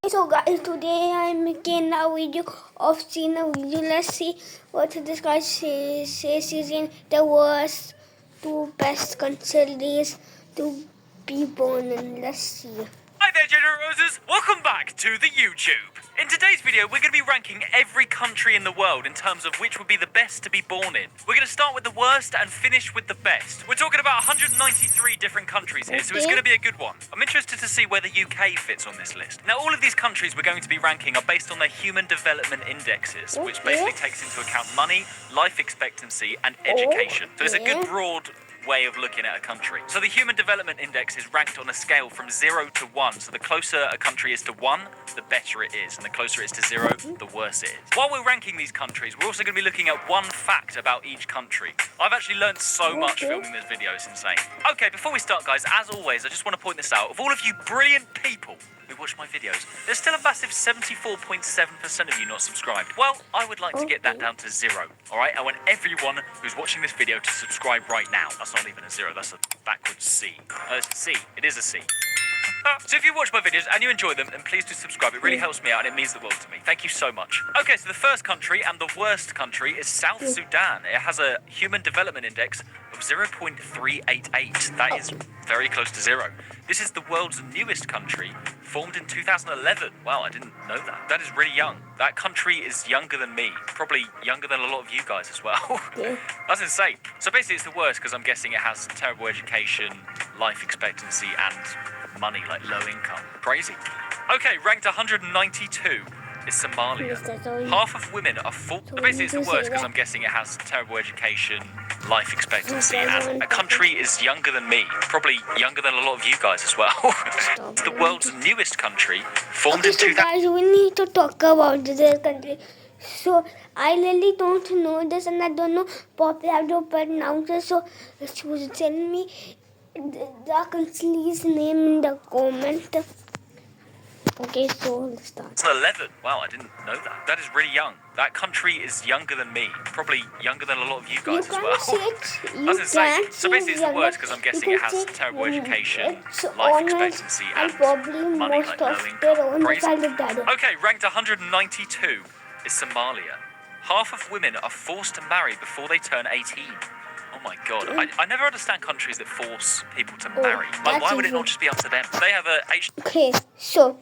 So guys, today I'm making a video of seeing a video. Let's see what this guy says is in the worst two best countries to be born in. Let's see. Hi there, Generosers! Welcome back to the YouTube. In today's video, we're going to be ranking every country in the world in terms of which would be the best to be born in. We're going to start with the worst and finish with the best. We're talking about 193 different countries here, so it's going to be a good one. I'm interested to see where the UK fits on this list. Now, all of these countries we're going to be ranking are based on their Human Development Indexes, which basically takes into account money, life expectancy, and education. So it's a good broad way of looking at a country. So the Human Development Index is ranked on a scale from 0 to 1. So the closer a country is to 1, the better it is. And the closer it is to 0, the worse it is. While we're ranking these countries, we're also going to be looking at one fact about each country. I've actually learned so much filming this video, it's insane. Okay, before we start, guys, as always, I just want to point this out. Of all of you brilliant people who watch my videos, there's still a massive 74.7% of you not subscribed. Well, I would like to get that down to 0, alright? I want everyone who's watching this video to subscribe right now. That's not even a 0, that's a backwards C. It's a C, it is a C. So if you watch my videos and you enjoy them, then please do subscribe. It really helps me out and it means the world to me. Thank you so much. Okay, so the first country and the worst country is South Sudan. It has a Human Development Index of 0.388. That is very close to 0. This is the world's newest country, formed in 2011. Wow, I didn't know that. That is really young. That country is younger than me. Probably younger than a lot of you guys as well. That's insane. So basically it's the worst because I'm guessing it has terrible education, life expectancy, and money, like low income. Crazy. Okay, ranked 192 is Somalia. Half of women are so basically it's the worst because I'm guessing it has terrible education, life expectancy, and a country is younger than me. Probably younger than a lot of you guys as well. It's the world's newest country, formed in 2000. Guys, we need to talk about this country. So I really don't know this and I don't know properly how to pronounce it. So she was telling me the country's name in the comment. Okay, so let's start. It's 11. Wow, I didn't know that. That is really young. That country is younger than me. Probably younger than a lot of you guys as well. That's insane. So basically it's the worst because I'm guessing it has terrible education, life expectancy, and money, like low income. Crazy. Okay, ranked 192 is Somalia. Half of women are forced to marry before they turn 18. Oh my god, I never understand countries that force people to marry. Like, why would it not just be up to them? They have a Okay, so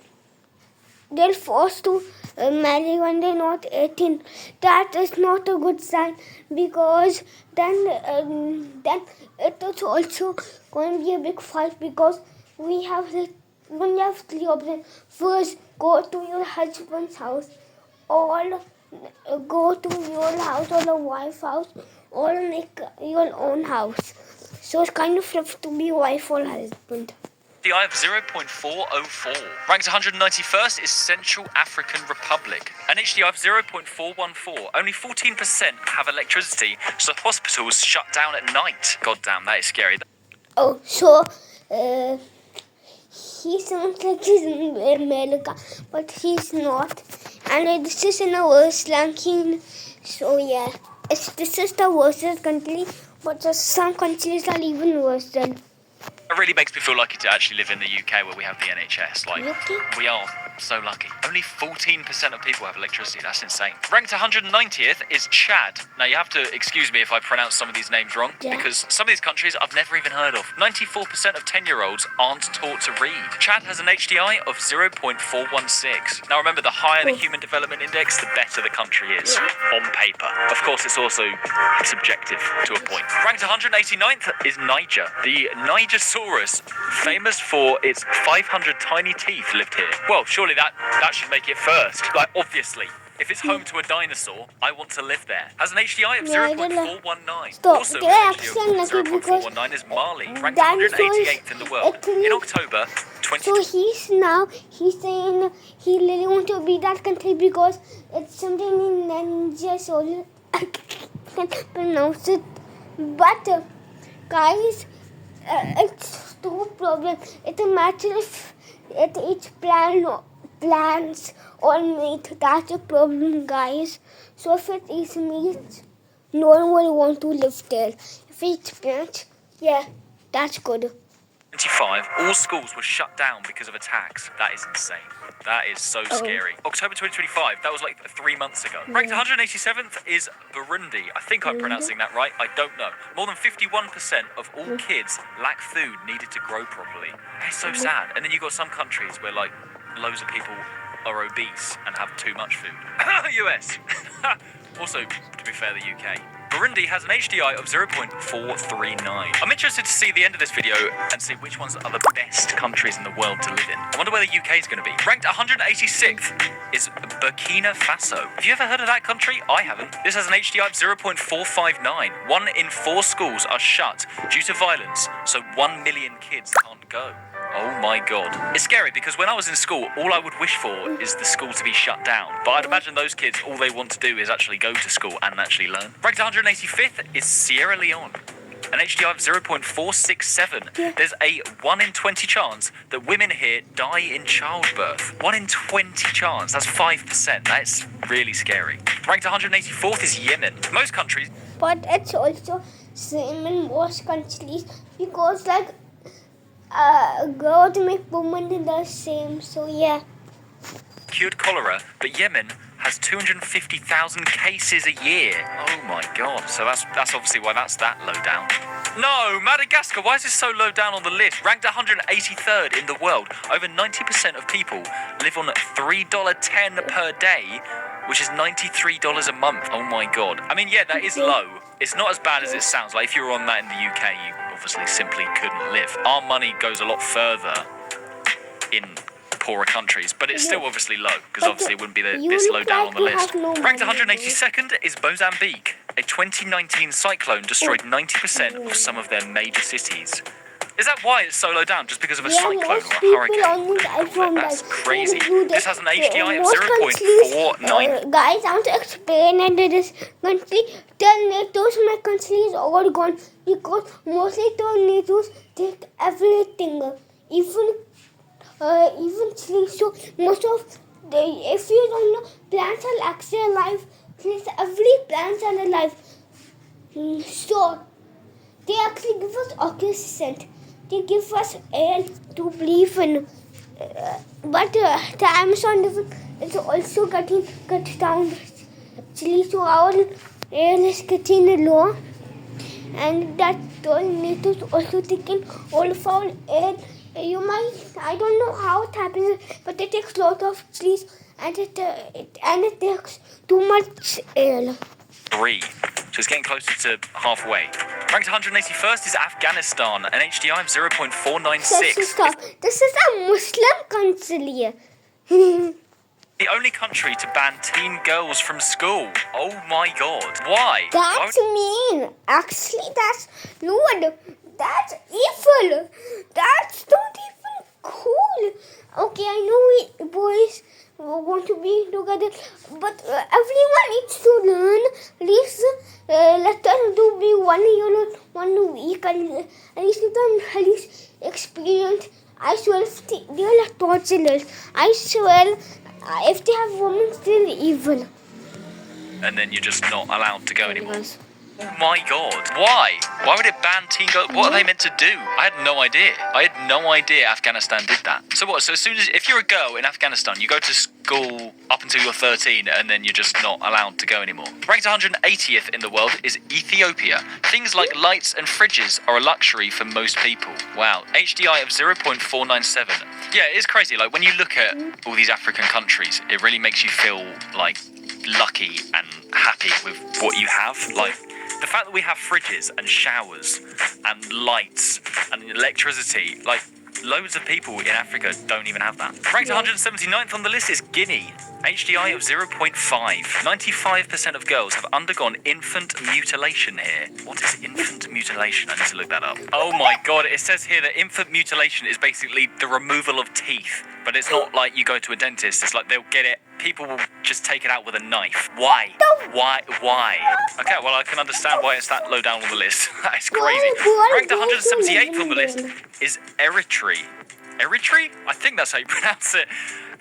they're forced to marry when they're not 18. That is not a good sign because then it is also going to be a big fight because we have three options. First, go to your husband's house, or go to your house or the wife's house, or make your own house. So it's kind of tough to be wife or husband. HDI of 0.404. Ranked 191st is Central African Republic. An HDI of 0.414. Only 14% have electricity, so hospitals shut down at night. God damn, that is scary. Oh, so he sounds like he's in America, but he's not. And this is in a worst ranking. So yeah, this is the worst country, but some countries are even worse than. It really makes me feel lucky to actually live in the UK where we have the NHS. Like, we are so lucky. Only 14% of people have electricity. That's insane. Ranked 190th is Chad. Now, you have to excuse me if I pronounce some of these names wrong, because some of these countries I've never even heard of. 94% of 10-year-olds aren't taught to read. Chad has an HDI of 0.416. Now, remember, the higher the Human Development Index, the better the country is, on paper. Of course, it's also subjective to a point. Ranked 189th is Niger. The Nigersaurus, famous for its 500 tiny teeth, lived here. Well, surely that should make it first. Like, obviously. If it's home to a dinosaur, I want to live there. Has an HDI of 0.419. Also, an HDI of 0.419 is Mali, ranked 188th in the world. In October 2020. So he's saying he really wants to be that country because it's something in Nigeria, so I can't pronounce it. But, guys, it's no problem. It's a matter if each plants or meat. That's a problem, guys. So if it is meat, no one will want to live there. If it's plants, yeah, that's good. 25, all schools were shut down because of attacks. That is insane. That is so scary. October 2025, that was like 3 months ago. Ranked 187th is Burundi. I think I'm pronouncing that right. I don't know. More than 51% of all kids lack food needed to grow properly. It's so sad. And then you've got some countries where like loads of people are obese and have too much food. US. Also, to be fair, the UK. Burundi has an HDI of 0.439. I'm interested to see the end of this video and see which ones are the best countries in the world to live in. I wonder where the UK is going to be. Ranked 186th is Burkina Faso. Have you ever heard of that country? I haven't. This has an HDI of 0.459. 1 in 4 schools are shut due to violence, so 1 million kids can't go. Oh my god. It's scary because when I was in school, all I would wish for is the school to be shut down. But I'd imagine those kids, all they want to do is actually go to school and actually learn. Ranked 185th is Sierra Leone. An HDI of 0.467. There's a 1 in 20 chance that women here die in childbirth. 1 in 20 chance. That's 5%. That's really scary. Ranked 184th is Yemen. Most countries... But it's also same in most countries because like God make women the same. So yeah. Cured cholera, but Yemen has 250,000 cases a year. Oh my god. So that's obviously why that's that low down. No, Madagascar, why is this so low down on the list? Ranked 183rd in the world. Over 90% of people live on $3.10 per day, which is $93 a month. Oh my god. I mean, yeah, that is low. It's not as bad as it sounds. Like if you were on that in the UK, you obviously simply couldn't live. Our money goes a lot further in poorer countries, but it's still obviously low because obviously it wouldn't be this low down on the list. Ranked 182nd is Mozambique. A 2019 cyclone destroyed 90% of some of their major cities. Is that why it's so low down? Just because of a cyclone or a hurricane? That's crazy. This has an HDI of 0.49. Guys, I want to explain that this country, tornadoes in my country is all gone because mostly tornadoes take everything, even trees. So most of the, if you don't know, plants are actually alive. Every plant are alive. So they actually give us oxygen. They give us air to breathe in. But the Amazon is also getting cut down. Actually, so our air is getting low. And that tornado is also taking all of our air. I don't know how it happens, but it takes a lot of trees and it takes too much air. 3. So it's getting closer to halfway. Ranked 181st is Afghanistan, an HDI of 0.496. This is a Muslim country. The only country to ban teen girls from school. Oh my god. Why? That's mean. Actually, that's rude. That's evil. That's not even cool. Okay, I know we boys want to be together, but everyone needs to learn. At least let us do be 1 year or 1 week, and at least you can at least experience. I swear, if they are torturers, I swear, if they have women, still evil. And then you're just not allowed to go anymore. Oh my god. Why? Why would it ban teen girls? What are they meant to do? I had no idea. I had no idea Afghanistan did that. So what? So as soon as, if you're a girl in Afghanistan, you go to school up until you're 13 and then you're just not allowed to go anymore. Ranked 180th in the world is Ethiopia. Things like lights and fridges are a luxury for most people. Wow. HDI of 0.497. Yeah, it is crazy. Like when you look at all these African countries, it really makes you feel like lucky and happy with what you have. Like the fact that we have fridges and showers and lights and electricity, like loads of people in Africa don't even have that. Ranked 179th on the list is Guinea. HDI of 0.5. 95% of girls have undergone infant mutilation here. What is infant mutilation? I need to look that up. Oh my god, it says here that infant mutilation is basically the removal of teeth. But it's not like you go to a dentist, it's like they'll get it, people will just take it out with a knife. Why? Why? Okay, well I can understand why it's that low down on the list. That is crazy. Ranked 178th on the list is Eritrea. Eritrea? I think that's how you pronounce it.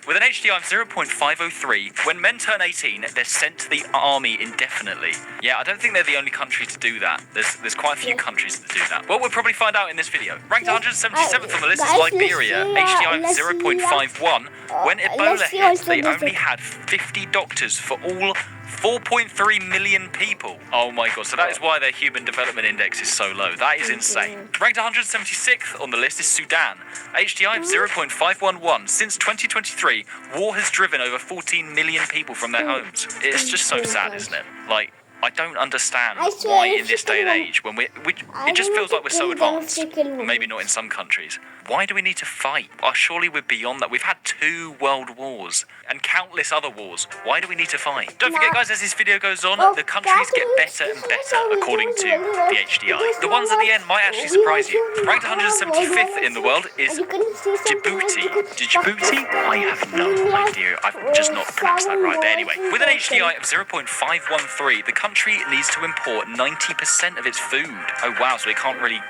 With an HDI of 0.503, when men turn 18, they're sent to the army indefinitely. Yeah, I don't think they're the only country to do that. There's quite a few countries that do that. Well, we'll probably find out in this video. Ranked 177th on the list is Liberia, HDI of 0.51. When Ebola hit, they only had 50 doctors for all 4.3 million people. Oh my god, so that is why their human development index is so low. That is insane. Ranked 176th on the list is Sudan, HDI of 0.511. Since 2023, war has driven over 14 million people from their homes. It's just so sad, isn't it? Like, I don't understand why in this day and age, when it just feels like we're so advanced, maybe not in some countries. Why do we need to fight? Surely we're beyond that. We've had 2 world wars and countless other wars. Why do we need to fight? Don't forget, guys, as this video goes on, the countries get better and better according to the HDI. The ones at the end might actually surprise you. Ranked 175th in the world is Djibouti. Djibouti? I have no idea. I've just not pronounced that right. But anyway, with an HDI of 0.513, the country needs to import 90% of its food. Oh wow, so it can't really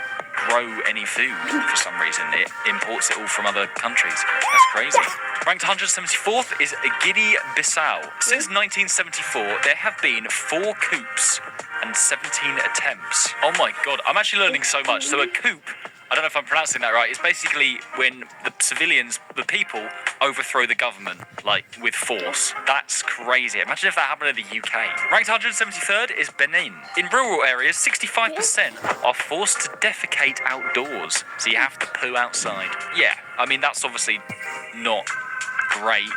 grow any food for some reason. It imports it all from other countries. That's crazy. Ranked 174th is Guinea-Bissau. Since 1974, there have been 4 coups and 17 attempts. Oh my god, I'm actually learning so much. So a coup, I don't know if I'm pronouncing that right, it's basically when the civilians, the people, overthrow the government, like, with force. That's crazy. Imagine if that happened in the UK. Ranked 173rd is Benin. In rural areas, 65% are forced to defecate outdoors, so you have to poo outside. Yeah, I mean, that's obviously not great.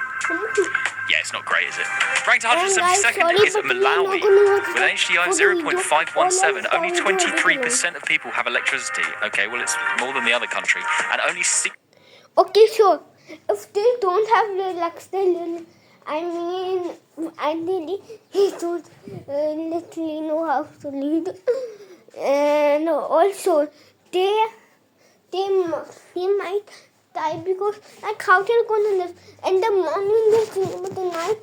Yeah, it's not great, is it? Ranked 172nd is Malawi. With an HDI of 0.517, only 23% of people have electricity. Okay, well, it's more than the other country. And only 6... Okay, sure. If they don't have electricity, I mean, ideally, he should literally know how to lead. And also, they might die because, like, how they're gonna live in the morning, they sleep, but the night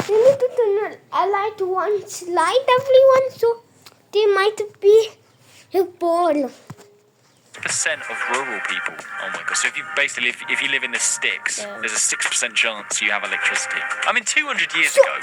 they need to turn a light once, light everyone, so they might be bored. Percent of rural people. Oh my god! So if you live in the sticks, there's a 6% chance you have electricity. I mean, 200 years ago,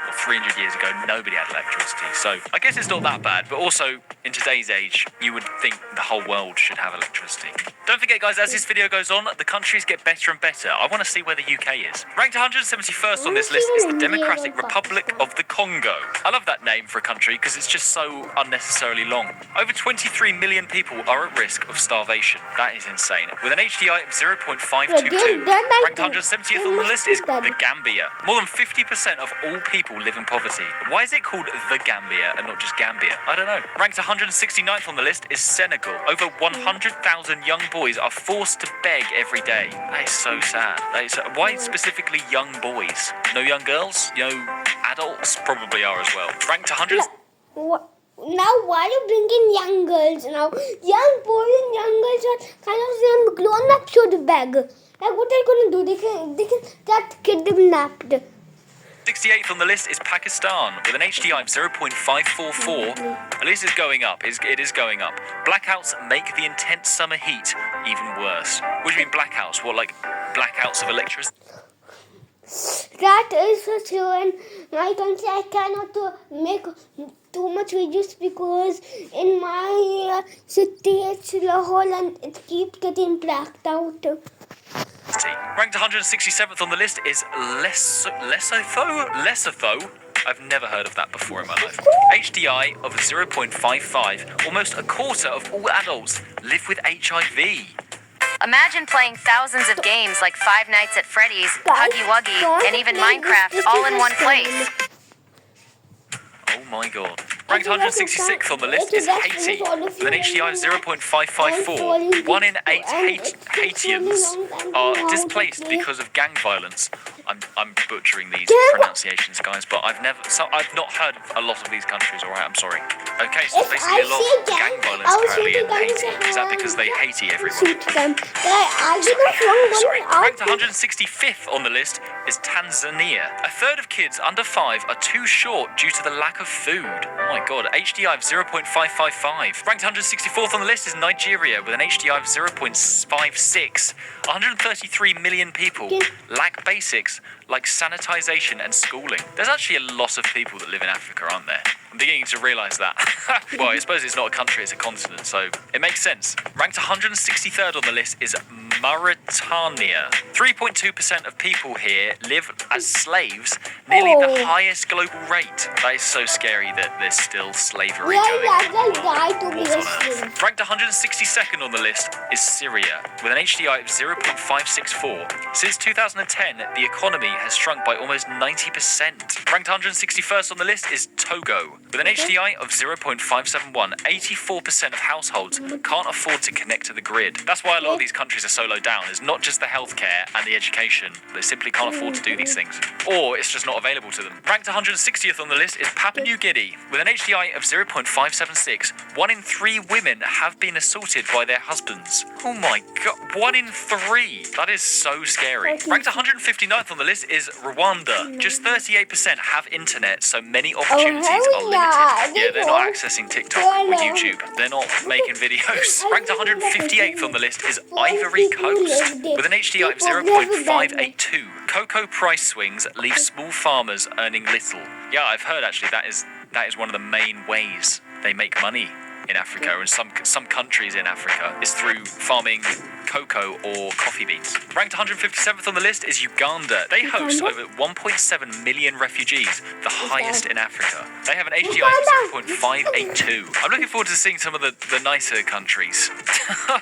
or 300 years ago, nobody had electricity. So I guess it's not that bad. But also, in today's age, you would think the whole world should have electricity. Don't forget, guys, as this video goes on, the countries get better and better. I want to see where the UK is. Ranked 171st on this list is the Democratic Republic of the Congo. I love that name for a country because it's just so unnecessarily long. Over 23 million people are at risk of starvation. That is insane. With an HDI of 0.522, ranked 170th on the list is the Gambia. More than 50% of all people live in poverty. Why is it called the Gambia and not just Gambia? I don't know. Ranked 169th on the list is Senegal. Over 100,000 young boys are forced to beg every day. That is so sad. Why specifically young boys? No young girls? No adults? Probably are as well. Ranked 100... Now, why are you bringing young girls now? Young boys and young girls are kind of young grown-ups should beg. Like, what are they going to do? They can get kidnapped. 68th on the list is Pakistan with an HDI of 0.544. At least it's going up. It is going up. Blackouts make the intense summer heat even worse. What do you mean blackouts? What, like blackouts of electricity? That is for sure, and I don't say I cannot make too much videos because in my city it's Lahore and it keeps getting blacked out. Ranked 167th on the list is Lesotho. I've never heard of that before in my life. HDI of 0.55. Almost a quarter of all adults live with HIV. Imagine playing thousands of games like Five Nights at Freddy's, Huggy Wuggy, and even Minecraft all in one place. Oh my god. Ranked 166th on the list is Haiti, with an HDI of 0.554. 1 in 8 Haitians are displaced because of gang violence. I'm butchering these pronunciations, guys, but I've not heard of a lot of these countries, alright, I'm sorry. Okay, so there's basically a lot of gang violence apparently in Haiti. Is that because they hate everyone? Sorry. Ranked 165th on the list is Tanzania. A third of kids under 5 are too short due to the lack of food. Oh my god, HDI of 0.555. Ranked 164th on the list is Nigeria with an HDI of 0.56. 133 million people lack basics like sanitization and schooling. There's actually a lot of people that live in Africa, aren't there? I'm beginning to realise that. Well, I suppose it's not a country, it's a continent, so it makes sense. Ranked 163rd on the list is Mauritania. 3.2% of people here live as slaves, nearly the highest global rate. That is so scary that there's still slavery going on. Die to be What a on earth? slave. Ranked 162nd on the list is Syria, with an HDI of 0.564. Since 2010, the economy has shrunk by almost 90%. Ranked 161st on the list is Togo, with an HDI of 0.571. 84% of households can't afford to connect to the grid. That's why a lot of these countries are so low down. It's not just the healthcare and the education. They simply can't afford to do these things. Or it's just not available to them. Ranked 160th on the list is Papua New Guinea, with an HDI of 0.576. 1 in 3 women have been assaulted by their husbands. Oh my god, 1 in 3. That is so scary. Ranked 159th on the list is Rwanda. Just 38% have internet, so many opportunities are limited. Yeah, they're not accessing TikTok or YouTube. They're not making videos. Ranked 158th on the list is Ivory Coast, with an HDI of 0.582. Cocoa price swings leave small farmers earning little. Yeah, I've heard actually that is one of the main ways they make money in Africa, and some countries in Africa is through farming cocoa or coffee beans. Ranked 157th on the list is Uganda. They host over 1.7 million refugees, the highest in Africa. They have an HDI of 0.582. I'm looking forward to seeing some of the nicer countries.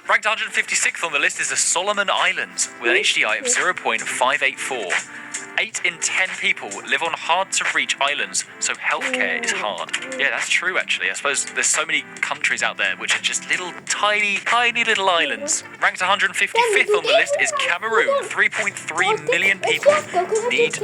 Ranked 156th on the list is the Solomon Islands, with an HDI of 0.584. 8 in 10 people live on hard-to-reach islands, so healthcare is hard. Yeah, that's true, actually. I suppose there's so many countries out there which are just little, tiny little islands. Ranked 155th on the list is Cameroon. 3.3 million people need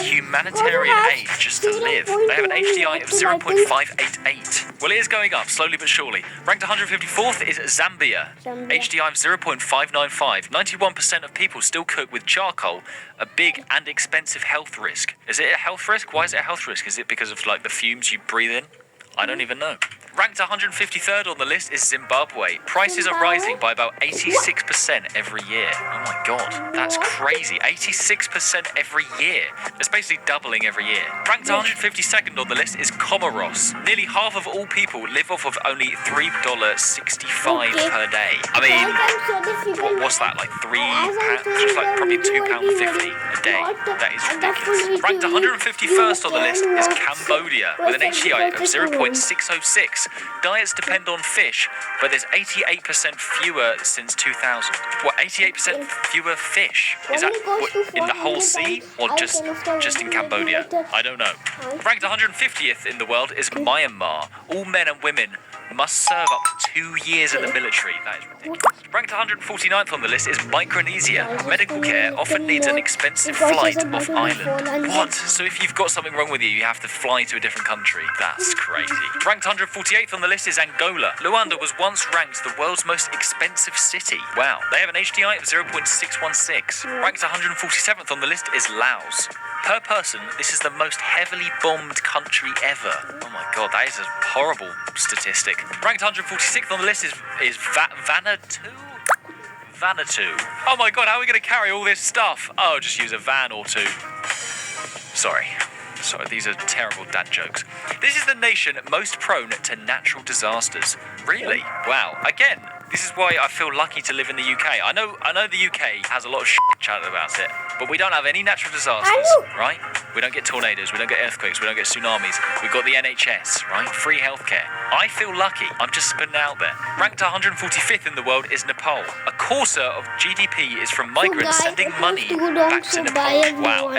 humanitarian aid just to live. They have an HDI of 0.588. Well, it is going up, slowly but surely. Ranked 154th is Zambia. HDI of 0.595. 91% of people still cook with charcoal, a big and expensive health risk. Is it a health risk? Why is it a health risk? Is it because of like the fumes you breathe in? I don't even know. Ranked 153rd on the list is Zimbabwe. Prices are rising by about 86% every year. Oh my god, that's crazy. 86% every year. It's basically doubling every year. Ranked 152nd on the list is Comoros. Nearly half of all people live off of only $3.65 per day. I mean, what's that, like £3? Just like probably £2.50 a day. That is ridiculous. Ranked 151st on the list is Cambodia, with an HDI of 0.606. Diets depend on fish, but there's 88% fewer since 2000. What, 88% fewer fish? Is that in the whole sea or just in Cambodia? I don't know. Ranked 150th in the world is Myanmar. All men and women must serve up to 2 years in the military. That is ridiculous. Ranked 149th on the list is Micronesia. Medical care often needs an expensive flight off island. What? So if you've got something wrong with you, you have to fly to a different country? That's crazy. Ranked 148th on the list is Angola. Luanda was once ranked the world's most expensive city. Wow. They have an HDI of 0.616. Ranked 147th on the list is Laos. Per person, this is the most heavily bombed country ever. Oh my god, that is a horrible statistic. Ranked 146th on the list is Vanuatu. Vanuatu. Oh my god, how are we going to carry all this stuff? Oh, just use a van or two. Sorry, these are terrible dad jokes. This is the nation most prone to natural disasters. Really? Wow. Again, this is why I feel lucky to live in the UK. I know the UK has a lot of shit chatted about it, but we don't have any natural disasters, right? We don't get tornadoes, we don't get earthquakes, we don't get tsunamis. We've got the NHS, right? Free healthcare. I feel lucky. I'm just spitting it out there. Ranked 145th in the world is Nepal. A quarter of GDP is from migrants sending money back to Nepal. Wow.